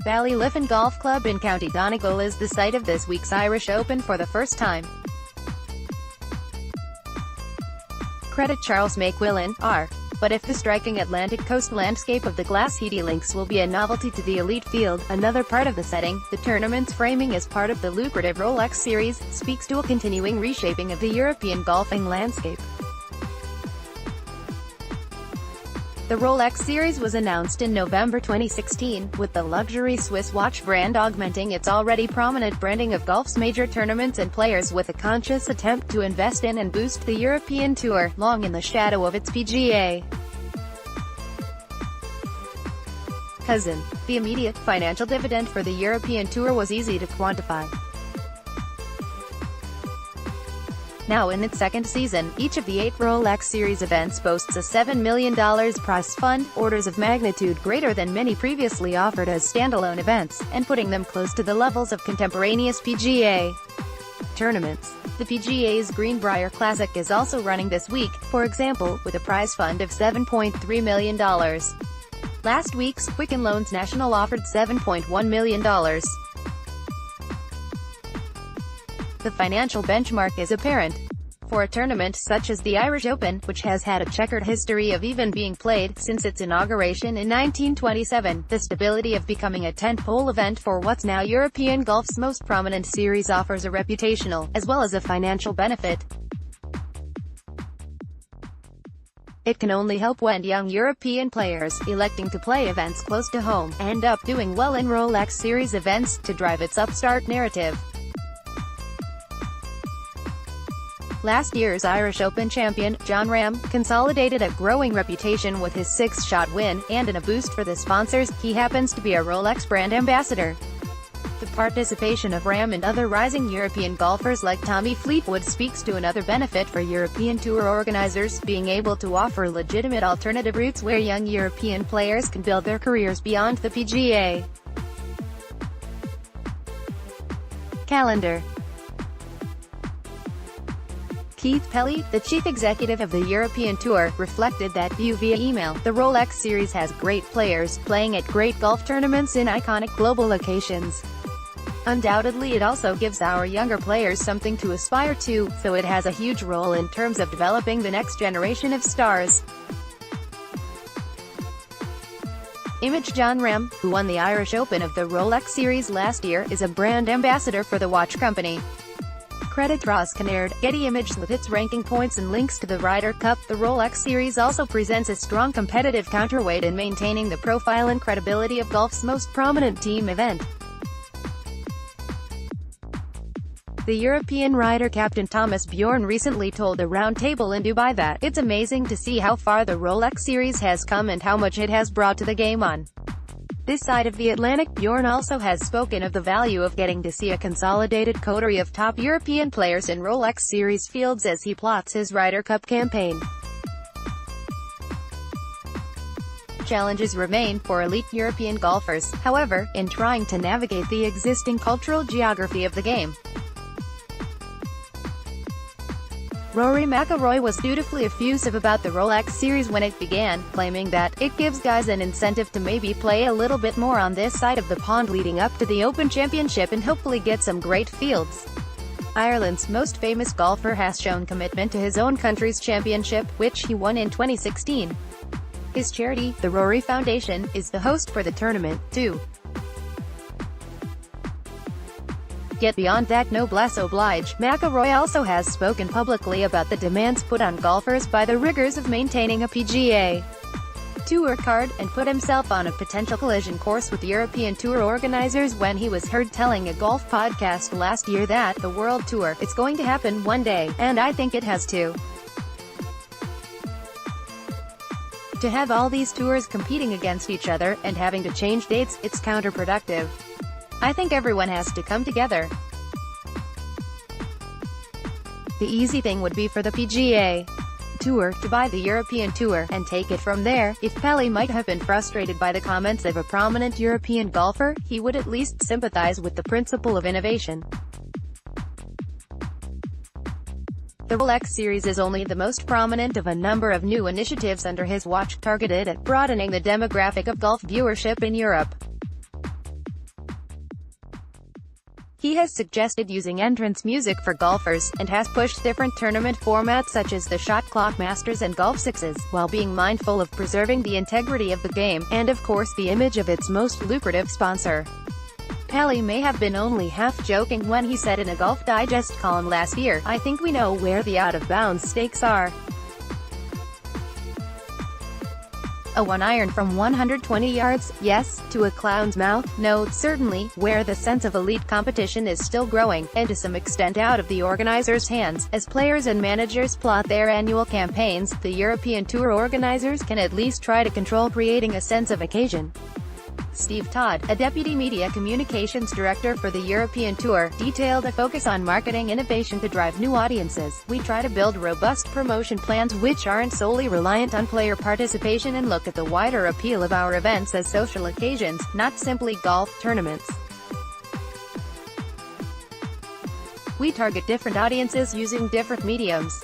Ballyliffin Golf Club in County Donegal is the site of this week's Irish Open for the first time. CreditCharles McQuillan, R. But if the striking Atlantic coast landscape of the Glashedy Links will be a novelty to the elite field, another part of the setting, the tournament's framing as part of the lucrative Rolex series, speaks to a continuing reshaping of the European golfing landscape. The Rolex series was announced in November 2016, with the luxury Swiss watch brand augmenting its already prominent branding of golf's major tournaments and players with a conscious attempt to invest in and boost the European Tour, long in the shadow of its PGA cousin. The immediate financial dividend for the European Tour was easy to quantify. Now in its second season, each of the 8 Rolex Series events boasts a $7 million prize fund, orders of magnitude greater than many previously offered as standalone events, and putting them close to the levels of contemporaneous PGA tournaments. The PGA's Greenbrier Classic is also running this week, for example, with a prize fund of $7.3 million. Last week's Quicken Loans National offered $7.1 million. The financial benchmark is apparent. For a tournament such as the Irish Open, which has had a checkered history of even being played since its inauguration in 1927, the stability of becoming a tentpole event for what's now European golf's most prominent series offers a reputational, as well as a financial benefit. It can only help when young European players, electing to play events close to home, end up doing well in Rolex Series events, to drive its upstart narrative. Last year's Irish Open champion, Jon Rahm, consolidated a growing reputation with his 6-shot win, and in a boost for the sponsors, he happens to be a Rolex brand ambassador. The participation of Rahm and other rising European golfers like Tommy Fleetwood speaks to another benefit for European Tour organizers, being able to offer legitimate alternative routes where young European players can build their careers beyond the PGA calendar. Keith Pelly, the chief executive of the European Tour, reflected that view via email. The Rolex series has great players, playing at great golf tournaments in iconic global locations. Undoubtedly it also gives our younger players something to aspire to, so it has a huge role in terms of developing the next generation of stars. Jon Rahm, who won the Irish Open of the Rolex series last year, is a brand ambassador for the watch company. CreditCharles McQuillan, Getty Images. With its ranking points and links to the Ryder Cup, the Rolex series also presents a strong competitive counterweight in maintaining the profile and credibility of golf's most prominent team event. The European Ryder captain Thomas Bjorn recently told a roundtable in Dubai that, "It's amazing to see how far the Rolex series has come and how much it has brought to the game on this side of the Atlantic." Bjorn also has spoken of the value of getting to see a consolidated coterie of top European players in Rolex Series fields as he plots his Ryder Cup campaign. Challenges remain for elite European golfers, however, in trying to navigate the existing cultural geography of the game. Rory McIlroy was dutifully effusive about the Rolex series when it began, claiming that, "It gives guys an incentive to maybe play a little bit more on this side of the pond leading up to the Open Championship and hopefully get some great fields." Ireland's most famous golfer has shown commitment to his own country's championship, which he won in 2016. His charity, the Rory Foundation, is the host for the tournament, too. Yet beyond that noblesse oblige, McIlroy also has spoken publicly about the demands put on golfers by the rigors of maintaining a PGA Tour card, and put himself on a potential collision course with European Tour organizers when he was heard telling a golf podcast last year that, "The World Tour, it's going to happen one day, and I think it has to. To have all these tours competing against each other, and having to change dates, it's counterproductive. I think everyone has to come together. The easy thing would be for the PGA Tour to buy the European Tour, and take it from there." If Pelly might have been frustrated by the comments of a prominent European golfer, he would at least sympathize with the principle of innovation. The Rolex series is only the most prominent of a number of new initiatives under his watch, targeted at broadening the demographic of golf viewership in Europe. He has suggested using entrance music for golfers, and has pushed different tournament formats such as the Shot Clock Masters and Golf Sixes, while being mindful of preserving the integrity of the game, and of course the image of its most lucrative sponsor. Pally may have been only half joking when he said in a Golf Digest column last year, "I think we know where the out-of-bounds stakes are. A 1-iron from 120 yards, yes, to a clown's mouth, no, certainly, where the sense of elite competition is still growing, and to some extent out of the organizers' hands. As players and managers plot their annual campaigns, the European Tour organizers can at least try to control creating a sense of occasion." Steve Todd, a deputy media communications director for the European Tour, detailed a focus on marketing innovation to drive new audiences. "We try to build robust promotion plans which aren't solely reliant on player participation and look at the wider appeal of our events as social occasions, not simply golf tournaments. We target different audiences using different mediums.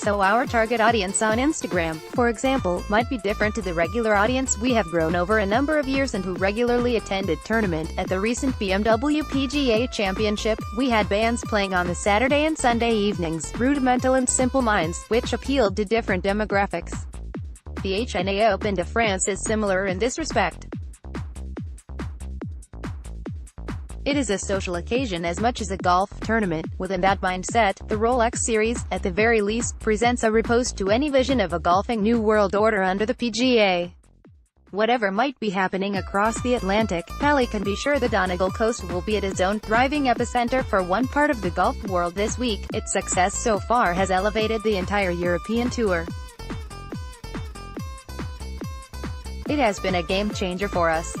So our target audience on Instagram, for example, might be different to the regular audience we have grown over a number of years and who regularly attended tournament. At the recent BMW PGA Championship, we had bands playing on the Saturday and Sunday evenings, rudimental and simple minds, which appealed to different demographics. The HNA Open de France is similar in this respect. It is a social occasion as much as a golf tournament. Within that mindset, the Rolex series, at the very least, presents a riposte to any vision of a golfing new world order under the PGA. Whatever might be happening across the Atlantic, Pally can be sure the Donegal coast will be at its own thriving epicenter for one part of the golf world this week. Its success so far has elevated the entire European Tour. It has been a game changer for us.